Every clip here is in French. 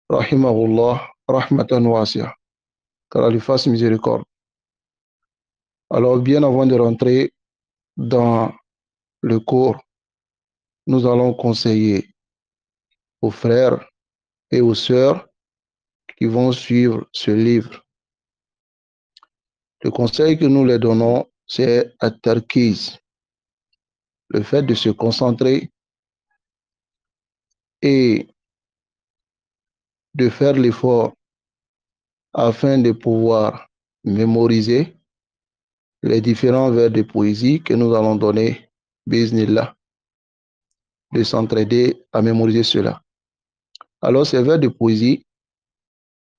rahimahullah, rahmatan wasi'a, qu'Allah lui fasse miséricorde. Alors, bien avant de rentrer dans le cours, nous allons conseiller aux frères et aux sœurs qui vont suivre ce livre. Le conseil que nous leur donnons, c'est at-tarkiz, le fait de se concentrer et de faire l'effort afin de pouvoir mémoriser les différents vers de poésie que nous allons donner, bismillah, de s'entraider à mémoriser cela. Alors, ces vers de poésie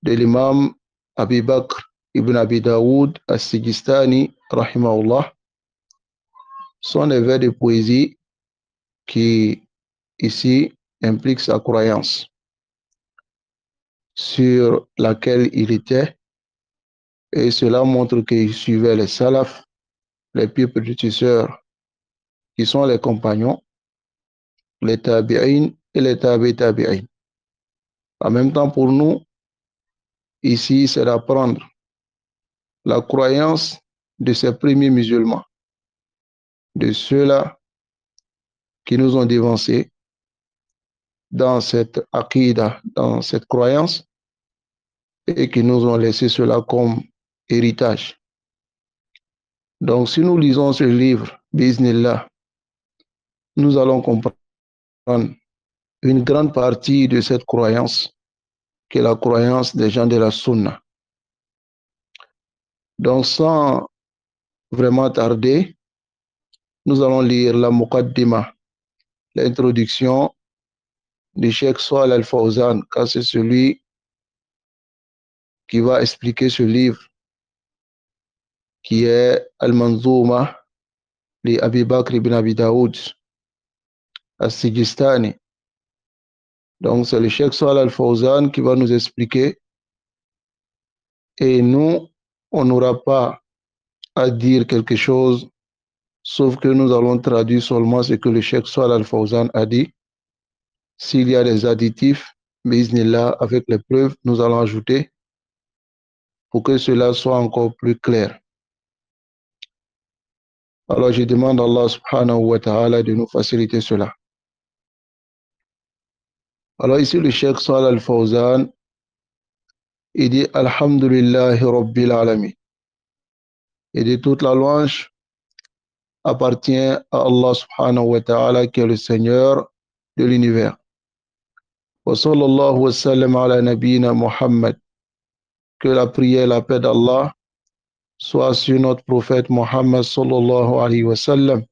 de l'imam Abi Bakr ibn Abi Daoud as-Sijistani, rahimahullah, sont des vers de poésie qui, ici, impliquent sa croyance sur laquelle il était, et cela montre qu'il suivait les salafs, les pieux prédécesseurs, qui sont les compagnons, les tabi'in et les tabi'in. En même temps, pour nous, ici, c'est d'apprendre la croyance de ces premiers musulmans, de ceux-là qui nous ont dévancés dans cette aqidah, dans cette croyance, et qui nous ont laissé cela comme héritage. Donc, si nous lisons ce livre, bismillah, nous allons comprendre une grande partie de cette croyance, qui est la croyance des gens de la Sunna. Donc, sans vraiment tarder, nous allons lire la Muqaddima, l'introduction du Cheikh Salih Al-Fawzan, car c'est celui qui va expliquer ce livre, qui est Al-Manzouma li Abi Bakr ibn Abi Daoud As-Sijistani. Donc, c'est le Cheikh Salih Al-Fawzan qui va nous expliquer, et nous, on n'aura pas à dire quelque chose, sauf que nous allons traduire seulement ce que le Cheikh Salih Al-Fawzan a dit. S'il y a des additifs, bismillah, avec les preuves, nous allons ajouter pour que cela soit encore plus clair. Alors, je demande à Allah subhanahu wa ta'ala de nous faciliter cela. Alors, ici, le Cheikh Salih Al-Fawzan, il dit Alhamdulillahi Rabbil Alamin. Et de toute la louange appartient à Allah subhanahu wa ta'ala, qui est le Seigneur de l'univers. Wa sallallahu wa sallam ala nabina Muhammad. Que la prière et la paix d'Allah soit sur notre prophète Muhammad sallallahu alayhi wa sallam,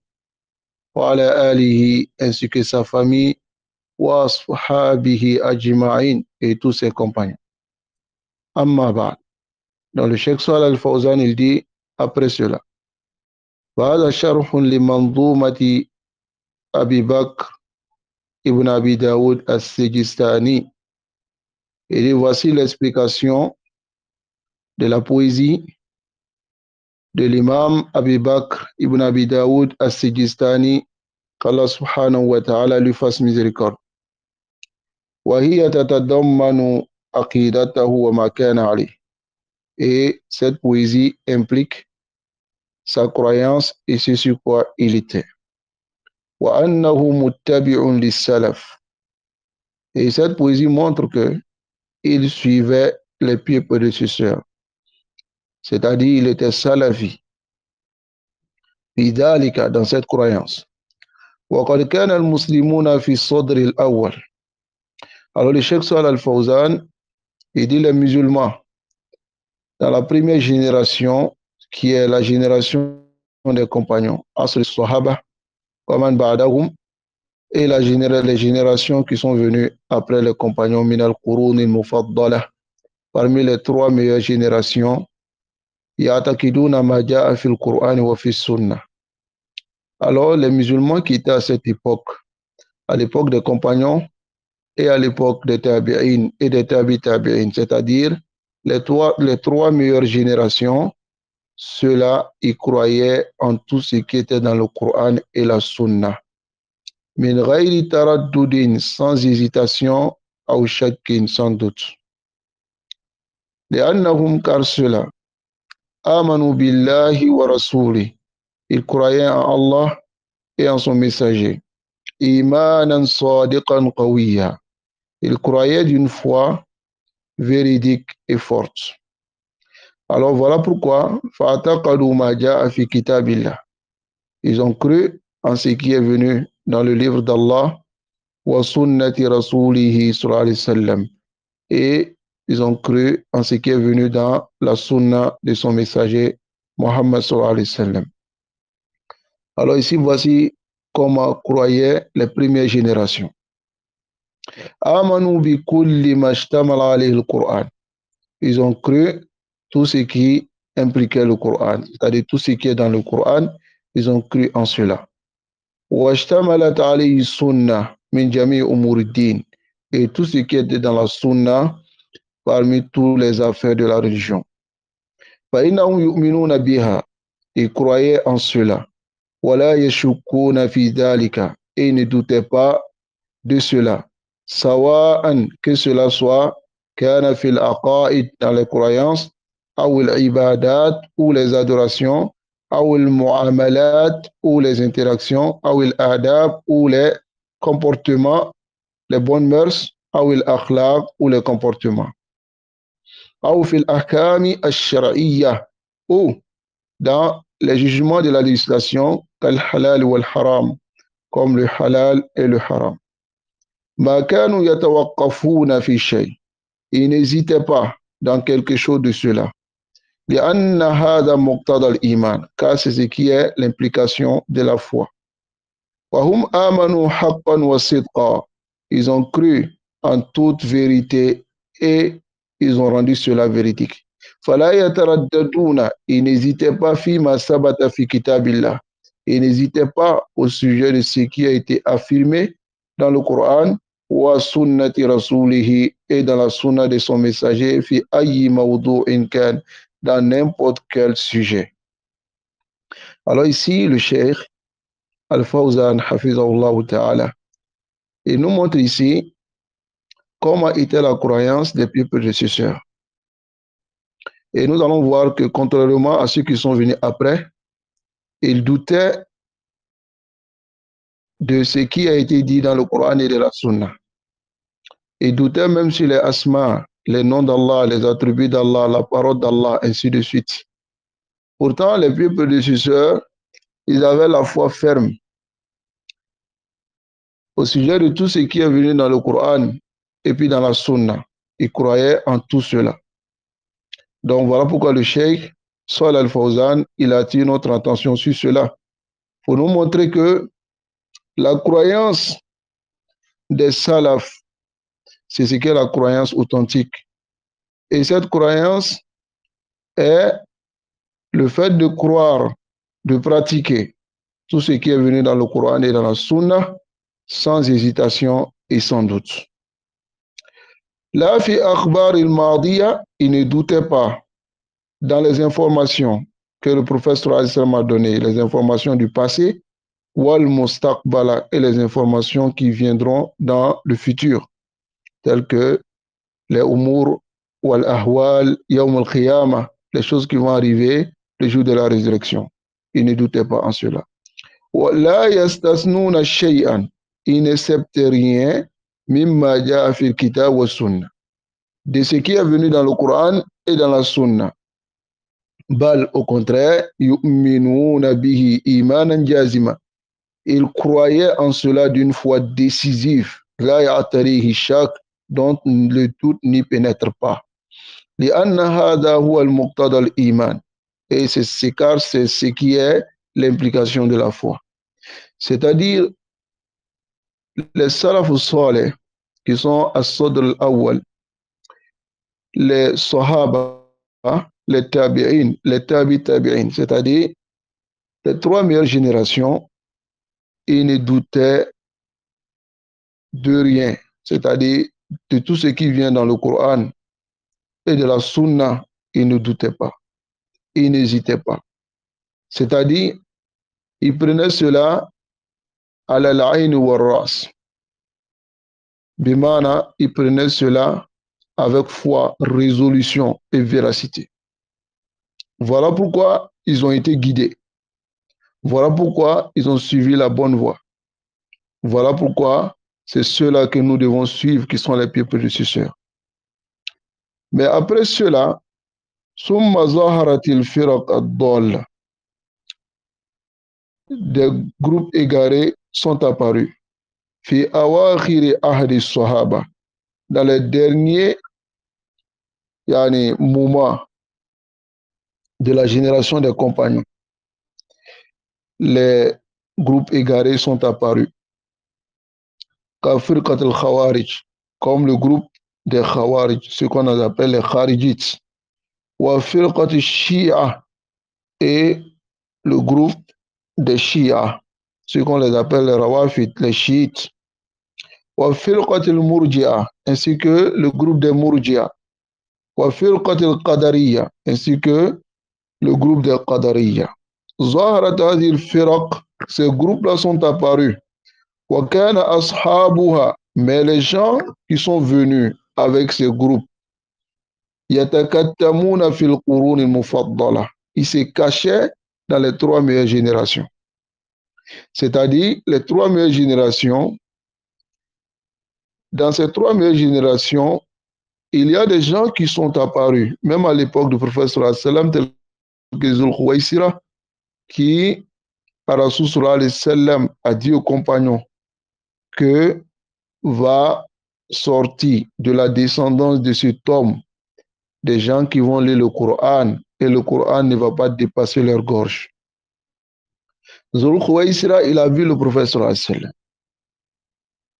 wa ala alihi, ainsi que sa famille, wa ashabihi ajma'in, et tous ses compagnons. Amma ba'd. Dans le Cheikh Salih Al-Fawzan, il dit après cela, وهذا شرح لمنظومة أبي بكر ibn Abi Daoud as-Sijistani. Et voici l'explication de la poésie de l'imam Abi Bakr ibn Abi Daoud as-Sijistani, qu'Allah subhanahu wa ta'ala lui fasse miséricorde. وهي تتضمن عقيدته وما كان عليه. Et cette poésie implique sa croyance et ce sur quoi il était. وأنه متبع للسلف. Et cette poésie montre que il suivait les pieux prédécesseurs, c'est-à-dire il était salafi. بذلك, dans cette croyance. وقد كان المسلمون في الصدر الأول. Alors le Cheikh Salih Al-Fawzan, il dit les musulmans dans la première génération, qui est la génération des compagnons, Asr al-Sahaba, wa man ba'dahum, et les générations qui sont venues après les compagnons, min al-Qurun al-Mufaddala, parmi les trois meilleures générations, ya'taqiduna ma ja'a fil Qur'an wa fis Sunnah. Alors les musulmans qui étaient à cette époque, à l'époque des compagnons et à l'époque des tabi'in et des tabi'in, c'est-à-dire les trois meilleures générations, ceux-là, ils croyaient en tout ce qui était dans le Coran et la Sunna. Min ghayri taraddudin, sans hésitation أو شك sans doute. لأنهم car cela آمنوا بالله ورسوله. Ils croyaient en Allah et en son messager. إيمانا صادقا قويا. Ils croyaient d'une foi véridique et forte. Alors voilà pourquoi فَاعْتَقَدُوا مَا جَاءَ فِي كِتَابِ اللَّهِ. Ils ont cru en ce qui est venu dans le livre d'Allah wa sunnati rasulihi sallallahu alayhi wa sallam, et ils ont cru en ce qui est venu dans la sunna de son messager Muhammad sallallahu alayhi wa sallam. Alors ici voici comment croyaient les premières générations. Amanu bi kulli mashtamala alayhi al-Qur'an. Ils ont cru tout ce qui impliquait le Coran, c'est-à-dire tout ce qui est dans le Coran, ils ont cru en cela. واشتملت عليه السنة من جميع أمور الدين, et tout ce qui était dans la sunna parmi toutes les affaires de la religion. فإنهم يؤمنون بها, ils croyaient en cela. ولا يشكون في ذلك, et ne doutaient pas de cela. سواء, que cela soit كان في العقائد, dans les croyances, أو العبادات, ou les adorations, أو المعاملات, ou les interactions, أو الآداب, ou les comportements, les bonnes mœurs, أو الأخلاق, ou les comportements, أو في الأحكام الشرعية, ou dans les jugements de la législation, كالحلال والحرام, comme le halal et le haram. ما كانوا يتوقفون في شيء, ils n'hésitaient pas dans quelque chose de cela. لأن هذا مقتضى الإيمان, car c'est ce qui est l'implication de la foi. وهم آمنوا حقا وصدقا, ils ont cru en toute vérité et ils ont rendu cela véridique. فلا يترددون, ils n'hésitaient pas فيما ثبت في كتاب الله, ils n'hésitaient pas au sujet de ce qui a été affirmé dans le Coran, wa sunnati rasulihi, et dans la sunna de son messager, fi ayyi mawdu'in kan, dans n'importe quel sujet. Alors ici, le cheikh Al-Fawzan, hafizahullah ta'ala, il nous montre ici comment était la croyance des plus prédécesseurs. Et nous allons voir que contrairement à ceux qui sont venus après, ils doutaient de ce qui a été dit dans le Coran et de la sunna. Ils doutaient même sur les asma, les noms d'Allah, les attributs d'Allah, la parole d'Allah, ainsi de suite. Pourtant, les plus prédécesseurs, ils avaient la foi ferme au sujet de tout ce qui est venu dans le Coran et puis dans la sunna. Ils croyaient en tout cela. Donc voilà pourquoi le cheikh Salih Al-Fawzan, il attire notre attention sur cela, pour nous montrer que la croyance des salafs, c'est ce qu'est la croyance authentique. Et cette croyance est le fait de croire, de pratiquer tout ce qui est venu dans le Coran et dans la Sunna, sans hésitation et sans doute. Là, fi akhbar il-madiya, il ne doutait pas dans les informations que le prophète a données, les informations du passé, wal mustaqbala, et les informations qui viendront dans le futur, telles que les umur wal ahwal yawm al-qiyamah, les choses qui vont arriver le jour de la résurrection. Il ne doutait pas en cela. وَلَا يَسْتَثْنُونَ شَيْئًا, il n'accepte rien مِمَّا جَاءَ فِي الْكِتَابِ وَالسُّنَّةِ, de ce qui est venu dans le Coran et dans la Sunna. Bal, au contraire, يُؤْمِنُونَ بِهِ إِيمَانًا جَازِمًا, ils croyaient en cela d'une foi décisive, لَا يَعْتَرِيهِ الشَّكُّ, dont le doute n'y pénètre pas. لأن هذا هو المقتضى الإيمان, et c'est car c'est ce qui est l'implication de la foi. C'est-à-dire les salaf salih qui sont as-sadr al-awwal, les sahaba, les tabi'in, les tabi'in, c'est-à-dire les trois meilleures générations, ils ne doutaient de rien, c'est-à-dire de tout ce qui vient dans le Coran et de la Sunna, ils ne doutaient pas, ils n'hésitaient pas. C'est-à-dire, ils prenaient cela à la l'ayn wa ras. Bimana, ils prenaient cela avec foi, résolution et véracité. Voilà pourquoi ils ont été guidés. Voilà pourquoi ils ont suivi la bonne voie. Voilà pourquoi c'est ceux-là que nous devons suivre qui sont les pieds prédécesseurs. Mais après cela, des groupes égarés sont apparus. Fi awakhiri ahdi sahaba, dans les derniers moments de la génération des compagnons, les groupes égarés sont apparus. Kafirqat al-Khawarij, comme le groupe des Khawarij, ce qu'on appelle les Kharijites. Wa firqat al-Shia, et le groupe des Shia, ce qu'on les appelle les Rawafid, les Chiites. Wa firqat al-Murji'a, ainsi que le groupe des Murji'a. Wa firqat al-Qadariya, ainsi que le groupe des Qadariya. Zaharat hadhihi al-firaq, ces groupes-là sont apparus. Wa kana ashabuha, mais les gens qui sont venus avec ces groupes, yatakattamuna fil qurun al-mufaddala, ils se cachaient dans les 3 meilleures générations. C'est-à-dire, les 3 meilleures générations, dans ces 3 meilleures générations, il y a des gens qui sont apparus, même à l'époque du prophète sallallahu alayhi wa sallam, tel que Zul Khuwaisira, qui, par Rasul sallallahu alayhi wa sallam, a dit aux compagnons que va sortir de la descendance de cet homme des gens qui vont lire le Coran, et le Coran ne va pas dépasser leur gorge. Zul Khuwaisira, il a vu le prophète sallallahu alayhi wa sallam.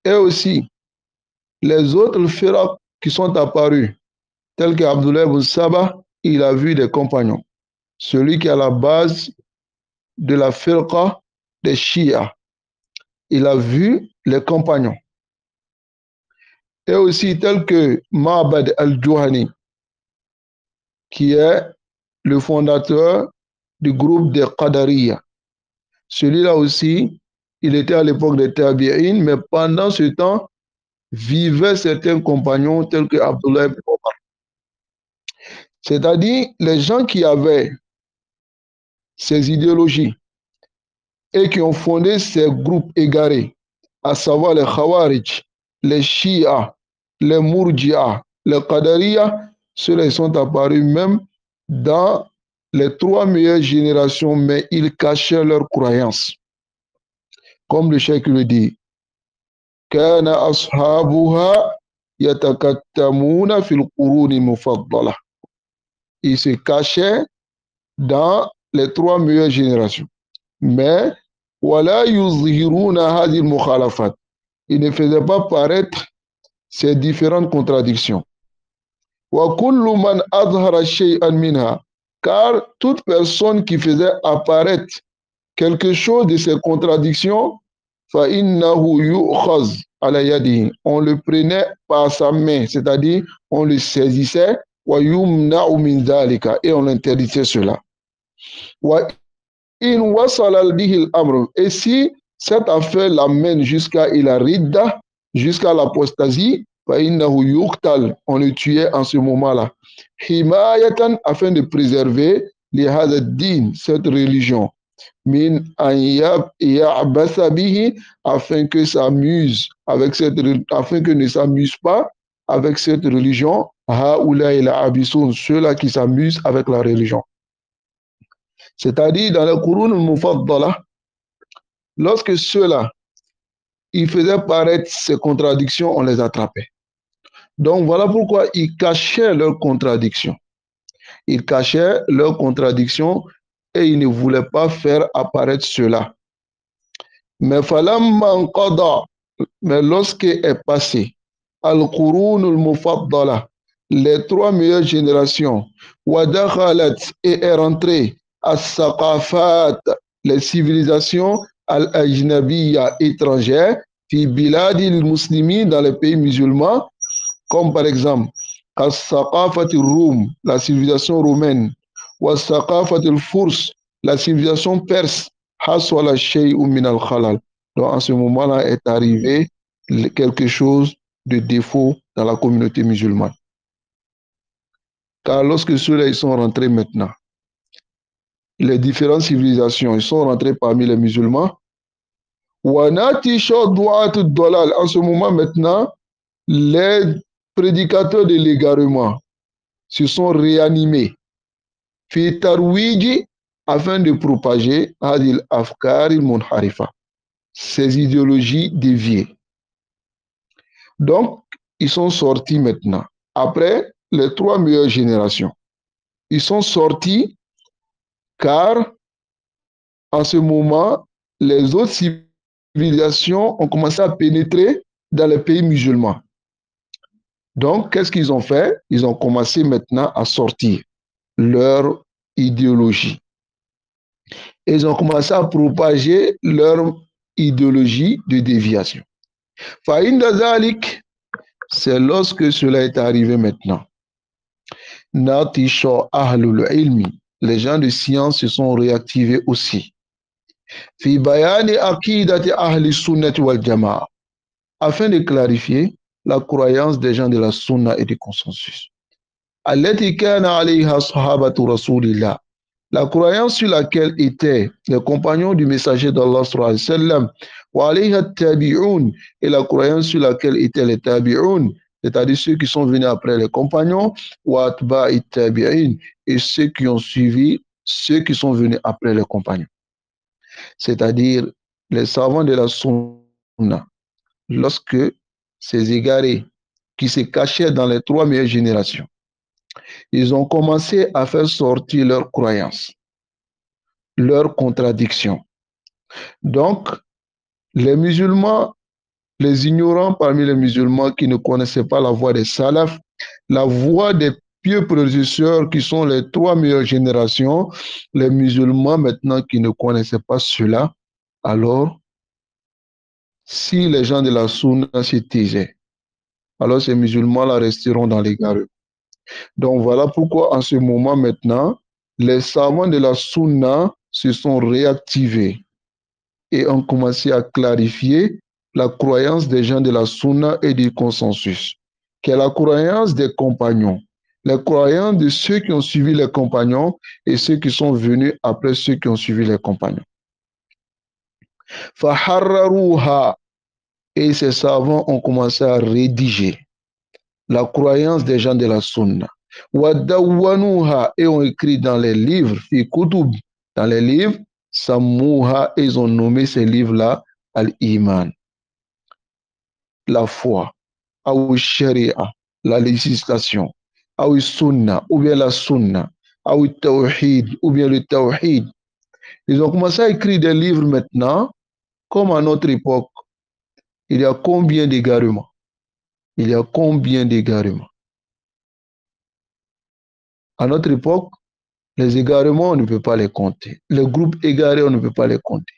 Et aussi, les autres firaq qui sont apparus, tels que Abdullah ibn Saba, il a vu des compagnons. Celui qui est à la base de la firqa des Shia, il a vu les compagnons. Et aussi tel que Ma'bad al-Juhani, qui est le fondateur du groupe des Qadariya. Celui-là aussi, il était à l'époque des Tabi'in, mais pendant ce temps, vivaient certains compagnons tels que Abdullah ibn Omar. C'est-à-dire, les gens qui avaient ces idéologies et qui ont fondé ces groupes égarés, à savoir les Khawarij, les Shia, les Murji'a, les Qadariya, ceux-là sont apparus même dans les 3 meilleures générations, mais ils cachaient leurs croyances. Comme le cheikh le dit, Kana ashabuha yatakattamuna fil quruni mufaddala. Ils se cachaient dans les 3 meilleures générations. Mais wala yuzhiruna hadhihi al-mukhalafat. Ils ne faisaient pas paraître ces différentes contradictions. Wa kullu man azhara shay'an minha, car toute personne qui faisait apparaître quelque chose de ces contradictions, fa innahu yu'khaz ala yadihi, on le prenait par sa main, c'est-à-dire on le saisissait, wa yumna'u min dhalika, et on interdisait cela. Wa in wasala bihi al-amr, et si cette affaire l'amène jusqu'à ila ridda, jusqu'à l'apostasie, fa innahu yuqtal, on le tuait en ce moment-là, himayatan, afin de préserver li hadha ad-din, cette religion, min an ya'basa bihi, afin que s'amuse avec cette, afin que ne s'amuse pas avec cette religion, haoula ila abisun, ceux-là qui s'amusent avec la religion. C'est-à-dire, dans le Qur'an al-Mufaddala, lorsque ceux-là, ils faisaient paraître ces contradictions, on les attrapait. Donc, voilà pourquoi ils cachaient leurs contradictions. Ils cachaient leurs contradictions et ils ne voulaient pas faire apparaître cela. Mais falamma qada, mais lorsque est passé al-Qur'an al-Mufaddala, les 3 meilleures générations, wa dakhalat, et est rentrée as-saqafat, les civilisations al-ajnabiyya, étrangères, fi biladil muslimin, dans les pays musulmans, comme par exemple as-saqafat al-Rum, la civilisation romaine, wa as-saqafat al-Furs, la civilisation perse, haswala shay'un min al-khalal. Donc en ce moment-là est arrivé quelque chose de défauts dans la communauté musulmane. Car lorsque ceux-là ils sont rentrés maintenant, les différentes civilisations, ils sont rentrés parmi les musulmans, en ce moment maintenant, les prédicateurs de l'égarement se sont réanimés afin de propager ces idéologies déviées. Donc, ils sont sortis maintenant. Après les 3 meilleures générations, ils sont sortis car en ce moment, les autres civilisations ont commencé à pénétrer dans les pays musulmans. Donc, qu'est-ce qu'ils ont fait? Ils ont commencé maintenant à sortir leur idéologie. Ils ont commencé à propager leur idéologie de déviation. C'est lorsque cela est arrivé maintenant. Les gens de science se sont réactivés aussi. Afin de clarifier la croyance des gens de la sunna et du consensus. La croyance sur laquelle étaient les compagnons du messager d'Allah et la croyance sur laquelle étaient les tabi'un, c'est-à-dire ceux qui sont venus après les compagnons, et ceux qui ont suivi ceux qui sont venus après les compagnons. C'est-à-dire les savants de la sunna, lorsque ces égarés qui se cachaient dans les 3 meilleures générations, ils ont commencé à faire sortir leurs croyances, leurs contradictions. Donc, les musulmans, les ignorants parmi les musulmans qui ne connaissaient pas la voie des salafs, la voie des pieux prédécesseurs qui sont les 3 meilleures générations, les musulmans maintenant qui ne connaissaient pas cela, alors, si les gens de la sunna se taisaient, alors ces musulmans-là resteront dans l'égarement. Donc voilà pourquoi en ce moment maintenant, les savants de la sunna se sont réactivés et ont commencé à clarifier la croyance des gens de la sunna et du consensus, qui est la croyance des compagnons, la croyance de ceux qui ont suivi les compagnons et ceux qui sont venus après ceux qui ont suivi les compagnons. Faharraruha, et ces savants ont commencé à rédiger la croyance des gens de la sunna. Wadawwanuha, et ont écrit dans les livres, fi kutub, dans les livres, Samouha, et ils ont nommé ces livres-là Al-Iman, la foi, ou Sharia, la législation, ou Sunna, ou bien la Sunna, ou Tawhid, ou bien le Tawhid. Ils ont commencé à écrire des livres maintenant, comme à notre époque. Il y a combien d'égarements? Il y a combien d'égarements? À notre époque, les égarements, on ne peut pas les compter. Les groupes égarés, on ne peut pas les compter.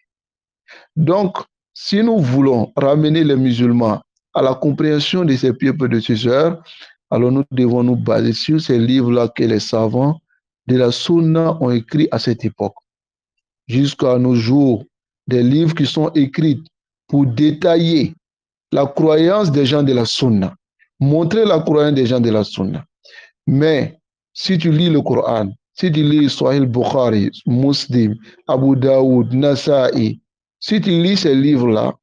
Donc, si nous voulons ramener les musulmans à la compréhension de ces pieux prédécesseurs, alors nous devons nous baser sur ces livres-là que les savants de la sunna ont écrits à cette époque. Jusqu'à nos jours, des livres qui sont écrits pour détailler la croyance des gens de la sunna, montrer la croyance des gens de la sunna. Mais si tu lis le Coran, si tu lis Sahih Bukhari, Muslim, Abu Daoud, Nasa'i, si tu lis ces livres-là,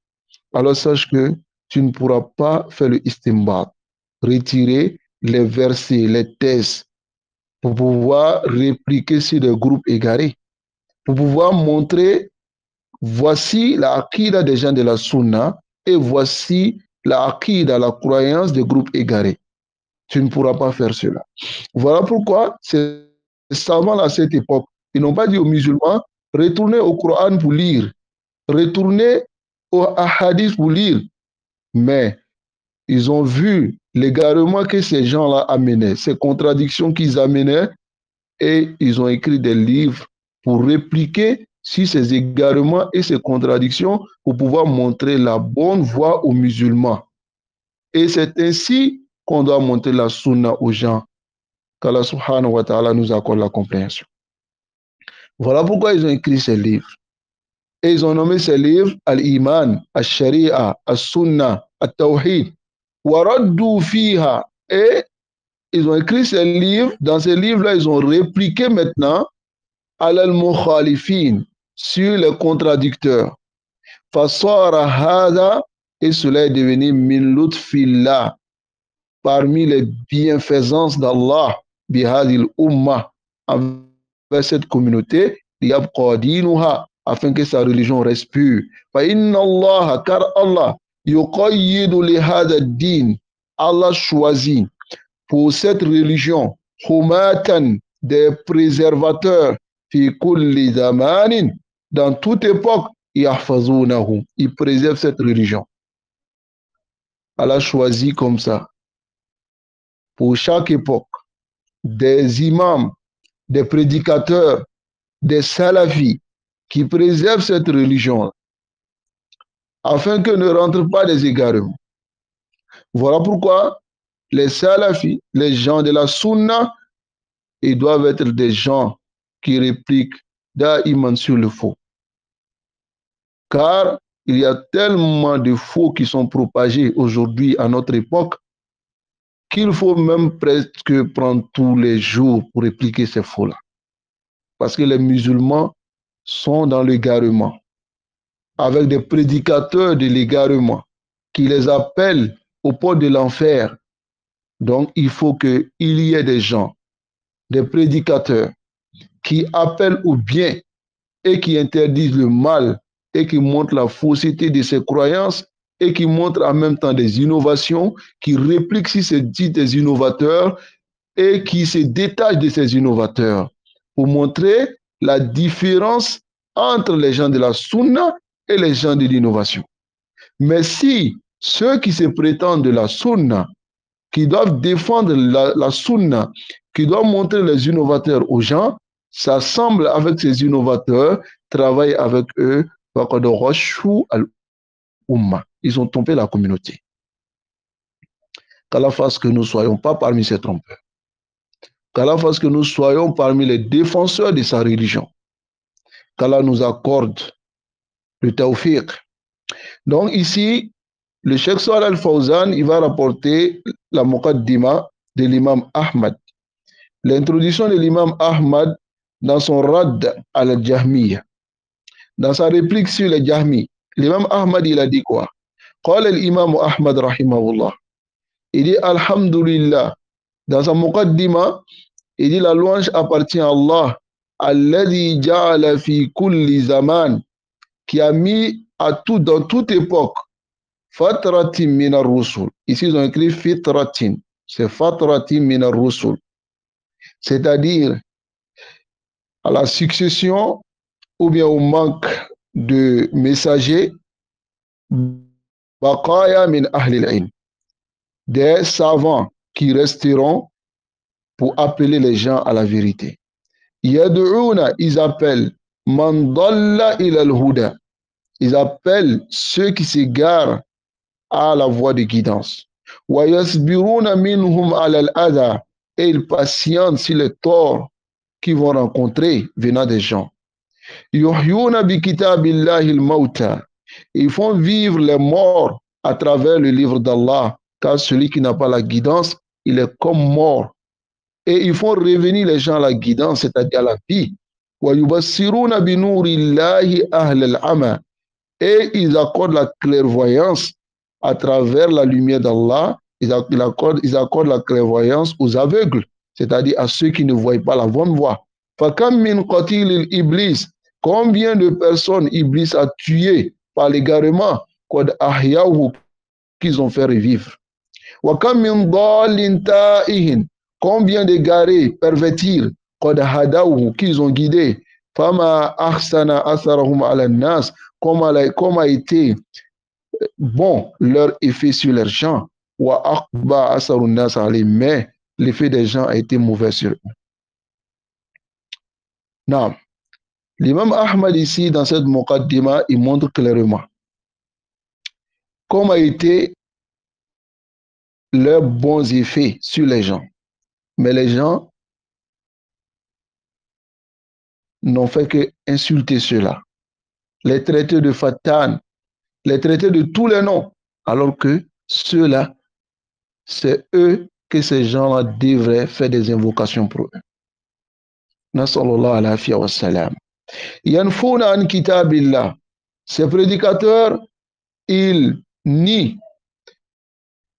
alors sache que tu ne pourras pas faire le istimbat, retirer les versets, les thèses, pour pouvoir répliquer sur des groupes égarés, pour pouvoir montrer, voici la aqida des gens de la sunna et voici la aqida, la croyance des groupes égarés. Tu ne pourras pas faire cela. Voilà pourquoi ces savants à cette époque, ils n'ont pas dit aux musulmans, retournez au Coran pour lire, retournez au hadith pour lire. Mais ils ont vu l'égarement que ces gens-là amenaient, ces contradictions qu'ils amenaient, et ils ont écrit des livres pour répliquer sur ces égarements et ces contradictions pour pouvoir montrer la bonne voie aux musulmans. Et c'est ainsi qu'on doit montrer la sunna aux gens, qu'Allah subhanahu wa ta'ala nous accorde la compréhension. Voilà pourquoi ils ont écrit ces livres. Et ils ont nommé ces livres Al-Iman, Al-Sharia, Al-Sunna, Al-Tawhid. وَرَدُّوا فِيهَا. Et ils ont écrit ces livres. Dans ces livres-là, ils ont répliqué maintenant على المخالفين, sur les contradicteurs. فَصَارَ هَذَا, et cela est devenu min lutfillah, parmi les bienfaisances d'Allah, bihadil ummah, envers cette communauté, liyabqa dinuha, afin que sa religion reste pure. Fa inna Allah, car Allah, yuqayyidu li hada din, Allah choisit pour cette religion, humatan, des préservateurs, fi kulli zamanin, dans toute époque, yahfazunahu, ils préservent cette religion. Allah choisit comme ça, pour chaque époque, des imams, des prédicateurs, des salafis qui préservent cette religion afin que ne rentrent pas des égarements. Voilà pourquoi les salafis, les gens de la sunna, ils doivent être des gens qui répliquent da'iman sur le faux. Car il y a tellement de faux qui sont propagés aujourd'hui à notre époque qu'il faut même presque prendre tous les jours pour répliquer ces faux-là. Parce que les musulmans sont dans l'égarement, avec des prédicateurs de l'égarement qui les appellent au port de l'enfer. Donc, il faut qu'il y ait des gens, des prédicateurs qui appellent au bien et qui interdisent le mal et qui montrent la fausseté de ces croyances et qui montrent en même temps des innovations, qui répliquent si c'est dit des innovateurs et qui se détachent de ces innovateurs pour montrer la différence entre les gens de la sunna et les gens de l'innovation. Mais si ceux qui se prétendent de la sunna, qui doivent défendre la sunna, qui doivent montrer les innovateurs aux gens, s'assemblent avec ces innovateurs, travaillent avec eux, ils ont trompé la communauté. Qu'Allah fasse que nous ne soyons pas parmi ces trompeurs. Qu'Allah fasse que nous soyons parmi les défenseurs de sa religion. Qu'Allah nous accorde le tawfiq. Donc ici, le Cheikh Salih Al-Fawzan, il va rapporter la muqaddima de l'imam Ahmad. L'introduction de l'imam Ahmad dans son Rad al-Jahmiya. Dans sa réplique sur les Jahmi, l'imam Ahmad, il a dit quoi? قال الإمام أحمد رحمه الله. Il dit Alhamdulillah. Dans sa muqaddima, il dit la louange appartient à Allah, alladhi ja'ala fi kulli zaman, qui a mis à tout, dans toute époque, fatratin min ar-rusul. Ici, ils ont écrit fitratin. C'est fatratin min ar-rusul. C'est-à-dire à la succession ou bien au manque de messagers, baqaya min ahli al-ilm, des savants qui resteront pour appeler les gens à la vérité. Yad'una, ils appellent man dalla ila al-huda, ils appellent ceux qui s'égarent à la voie de guidance. Wa yasbiruna minhum ala al-adha, et ils patientent sur les torts qu'ils vont rencontrer venant des gens. Yuhyuna bi kitabillahi al-mauta, ils font vivre les morts à travers le livre d'Allah, car celui qui n'a pas la guidance, il est comme mort. Et ils font revenir les gens à la guidance, c'est-à-dire à la vie. وَيُبَصِّرُونَ بِنُورِ اللَّهِ أَهْلَ الْعَمَى, et ils accordent la clairvoyance à travers la lumière d'Allah. Ils accordent la clairvoyance aux aveugles, c'est-à-dire à ceux qui ne voient pas la bonne voie. فَكَمْ مِنْ قَتِيلِ الْإِبْلِيسِ, combien de personnes Iblis a tué par l'égarement, قَدْ أَحْيَوْهُ, qu'ils ont fait revivre. وَكَمْ مِنْ ضَالٍ تَائِهٍ, combien d'égarés, pervertir, qu'ils ont guidé. Fama ahsana atharahum ala nas, comme a été bon leur effet sur leurs gens. Wa aqba asarun nas alayhim, mais l'effet des gens a été mauvais sur eux. Non. L'imam Ahmad ici, dans cette muqaddima, il montre clairement comment a été leurs bons effets sur les gens. Mais les gens n'ont fait que insulter ceux-là, les traiter de fatan, les traiter de tous les noms, alors que ceux-là, c'est eux que ces gens-là devraient faire des invocations pour eux. Nasallallahu alayhi wa sallam. Yanfouna an kitabillah. Ces prédicateurs, ils nient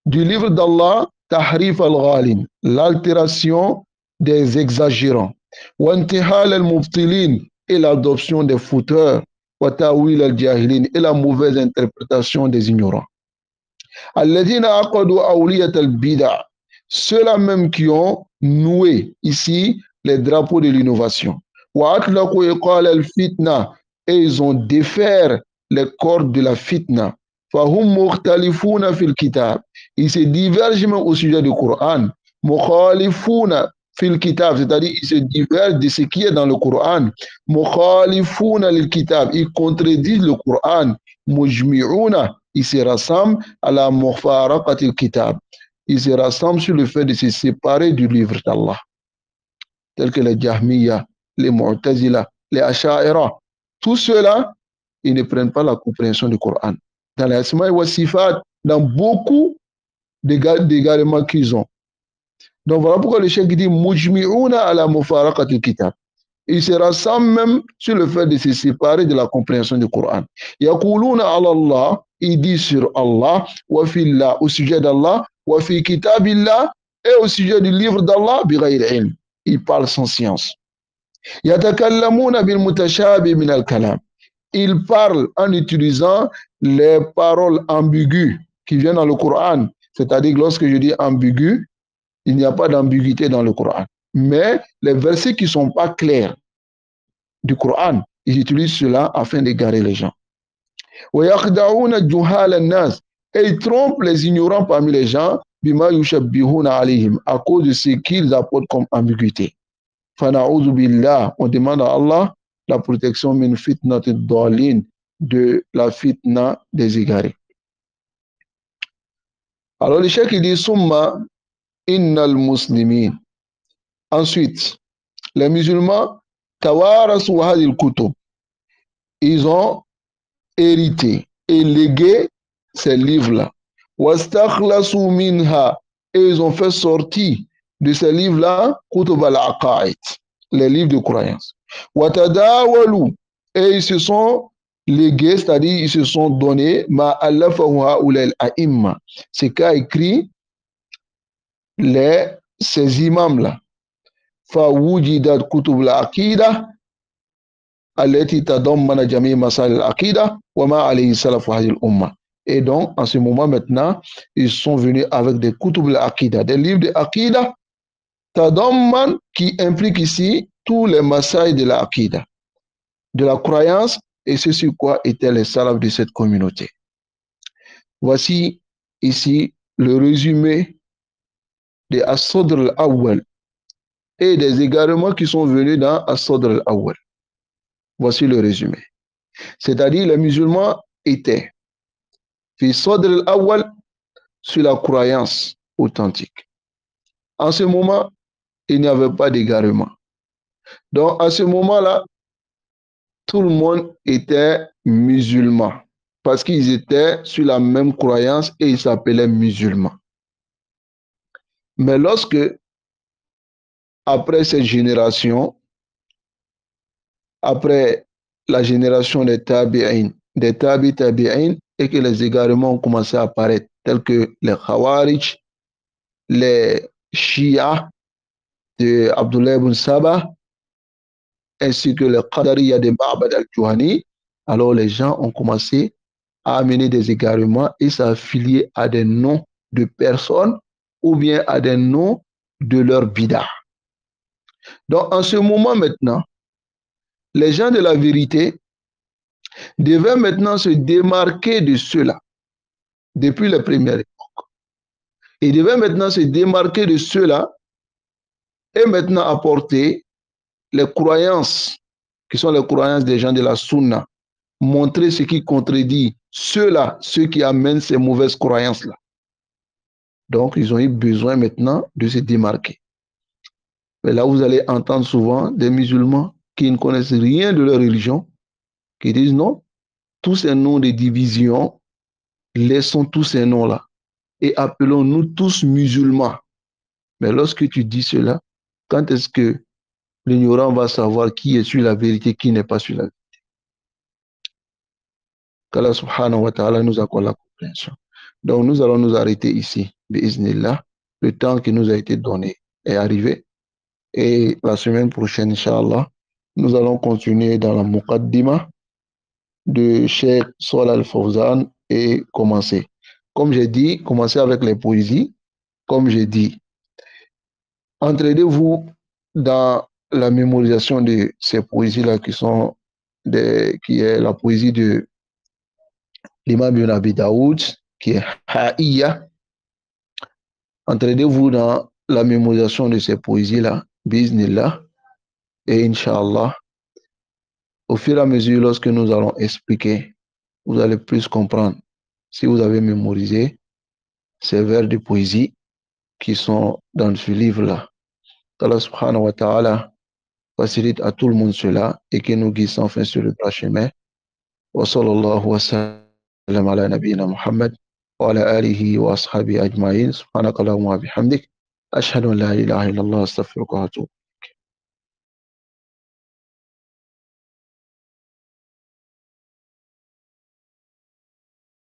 du livre d'Allah, tahrif al-ghalin, l'altération des exagérants, wantihal al-mubtilin, et l'adoption des fauteurs, wa ta'wil al-jahilin, et la mauvaise interprétation des ignorants. Alladhina aqadu awliyat al-bid'a, ceux-là même qui ont noué ici les drapeaux de l'innovation. Wa atlaqu iqal al-fitna, et ils ont défaire les cordes de la fitna. Fahum mukhtalifuna fil kitab, ils se divergent même au sujet du Coran. Mukhalifuna fil kitab, c'est-à-dire ils se divergent de ce qui est dans le Coran. Mukhalifuna lil kitab, ils contredisent le Coran. Mujmi'una, ils se rassemblent à la mufaraqatil kitab, ils se rassemblent sur le fait de se séparer du livre d'Allah, tels que les Jahmiya, les Mu'tazila, les Asha'ira. Tous ceux-là, ils ne prennent pas la compréhension du Coran. Dans les Asma wa Sifat, dans beaucoup d'égarements qu'ils ont. Donc voilà pourquoi le cheikh dit Mujmi'una ala mufaraqatil kitab. Ils se rassemblent même sur le fait de se séparer de la compréhension du Coran. Yaquluna ala Allah, ils disent sur Allah, wa fillah, au sujet d'Allah, wa fi kitabillah, et au sujet du livre d'Allah, bighayr ilm. Ils parlent sans science. Yatakallamuna bil mutashabi min al kalam. Ils parlent en utilisant les paroles ambiguës qui viennent dans le Coran. C'est-à-dire que lorsque je dis ambigu, il n'y a pas d'ambiguïté dans le Coran. Mais les versets qui ne sont pas clairs du Coran, ils utilisent cela afin d'égarer les gens. Et ils trompent les ignorants parmi les gens à cause de ce qu'ils apportent comme ambiguïté. On demande à Allah la protection de la fitna des égarés. Alors le cheikh il dit Summa innal muslimin. Ensuite, les musulmans tawarasu hadil kutub. Ils ont hérité et légué ces livres-là. Wastakhlasu minha. Et ils ont fait sortir de ces livres-là kutub al-aqaid, les livres de croyance. Watadawalu. Et ils se sont légués, c'est-à-dire ils se sont donnés ma allafahu haulal a'imma, c'est qu'a écrit ces imams-là. Fa wujidat kutub al-aqida allati tadammana jami' masail al-aqida wa ma alayhi salaf hadhihi al-umma. Et donc en ce moment maintenant, ils sont venus avec des kutub al-aqida, des livres de aqida tadamman qui impliquent ici tous les masail de l'aqida, de la croyance, et ce sur quoi étaient les salafs de cette communauté. Voici ici le résumé de As-Sadr al-Awwal et des égarements qui sont venus dans As-Sadr al-Awwal. Voici le résumé. C'est-à-dire les musulmans étaient fi Sadr al-Awwal sur la croyance authentique. En ce moment, il n'y avait pas d'égarement. Donc à ce moment-là, tout le monde était musulman parce qu'ils étaient sur la même croyance et ils s'appelaient musulmans. Mais lorsque, après cette génération, après la génération des tabi'in, et que les égarements ont commencé à apparaître, tels que les Khawarij, les Shia de Abdullah ibn Saba, ainsi que les Qadariya de Ma'bad al-Juhani, alors les gens ont commencé à amener des égarements et s'affilier à des noms de personnes ou bien à des noms de leur bid'a. Donc en ce moment maintenant, les gens de la vérité devaient maintenant se démarquer de ceux-là depuis les premières époques. Ils devaient maintenant se démarquer de ceux-là et maintenant apporter les croyances qui sont les croyances des gens de la Sunna, montrer ce qui contredit ceux-là, ceux qui amènent ces mauvaises croyances-là. Donc, ils ont eu besoin maintenant de se démarquer. Mais là, vous allez entendre souvent des musulmans qui ne connaissent rien de leur religion, qui disent non, tous ces noms de division, laissons tous ces noms-là. et appelons-nous tous musulmans. Mais lorsque tu dis cela, quand est-ce que l'ignorant va savoir qui est sur la vérité, qui n'est pas sur la vérité? Qu'Allah subhanahu wa ta'ala nous accorde la compréhension. Donc nous allons nous arrêter ici, bi'iznillah. Le temps qui nous a été donné est arrivé. Et la semaine prochaine, Inch'Allah, nous allons continuer dans la Muqaddima de Cheikh Salih Al-Fawzan et commencer. Comme j'ai dit, commencer avec les poésies. Comme j'ai dit, entraînez-vous dans la mémorisation de ces poésies-là qui est la poésie de l'imam Ibn Abi Daoud, qui est Ha'iyya. Entraînez-vous dans la mémorisation de ces poésies-là, Biznillah, et Inch'Allah, au fur et à mesure, lorsque nous allons expliquer, vous allez plus comprendre. Si vous avez mémorisé ces vers de poésie qui sont dans ce livre-là, qu'Allah subhanahu wa ta'ala facilite à tout le monde cela et que nous guide enfin sur le droit chemin. Wa sallallahu wa sallam ala nabiyyina Muhammad wa ala alihi wa ashabihi ajma'in. Subhanakallahumma wa bihamdik. Ashhadu an la ilaha illallah astaghfiruka wa atubu.